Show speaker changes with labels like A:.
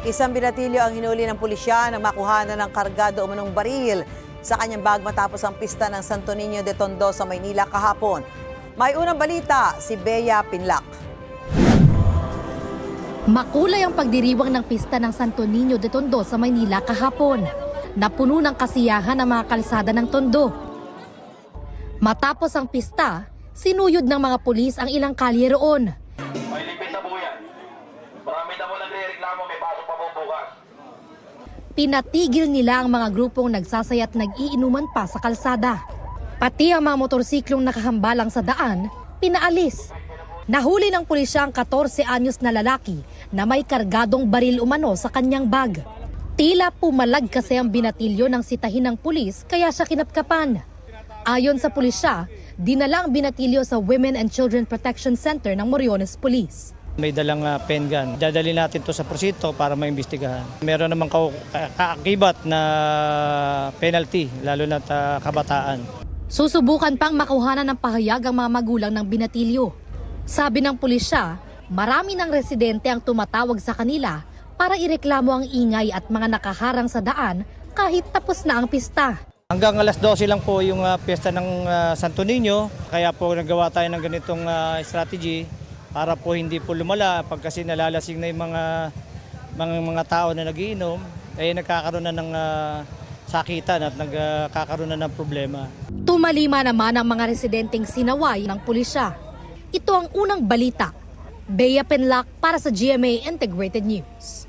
A: Isang binatilyo ang hinuli ng pulisya nang makuhanan ng kargado umunong baril sa kanyang bag matapos ang pista ng Santo Niño de Tondo sa Maynila kahapon. May unang balita, si Bea Pinlac.
B: Makulay ang pagdiriwang ng pista ng Santo Niño de Tondo sa Maynila kahapon. Napuno ng kasiyahan ang mga kalsada ng Tondo. Matapos ang pista, sinuyod ng mga pulis ang ilang kalye roon.
C: May lipit na po yan. Marami na po nagre-reklamo, may pasok pa po bukas.
B: Pinatigil nila ang mga grupong nagsasaya at nag-iinuman pa sa kalsada. Pati ang mga motorsiklong nakahambalang sa daan, pinaalis. Nahuli ng pulisya ang 14 anyos na lalaki na may kargadong baril umano sa kanyang bag. Tila pumalag kasi ang binatilyo ng sitahin ng pulis kaya siya kinapkapan. Ayon sa pulisya, dinala ang binatilyo sa Women and Children Protection Center ng Moriones Police.
D: May dalang pen gun. Dadali natin to sa prosito para maimbestigahan. Meron namang kaakibat na penalty, lalo na kabataan.
B: Susubukan pang makuhanan ng pahayag ang mga magulang ng binatilyo. Sabi ng pulisya, marami ng residente ang tumatawag sa kanila para ireklamo ang ingay at mga nakaharang sa daan kahit tapos na ang pista.
D: Hanggang alas 12 lang po yung piyesta ng Santo Niño, kaya po nagawa tayo ng ganitong strategy para po hindi po lumala pag kasi nalalasing na yung mga tao na nagiinom, ay nagkakaroon na ng sakitan at nagkakaroon na ng problema.
B: Tumalima naman ang mga residenteng sinaway ng pulisya. Ito ang unang balita. Bea Pinlac para sa GMA Integrated News.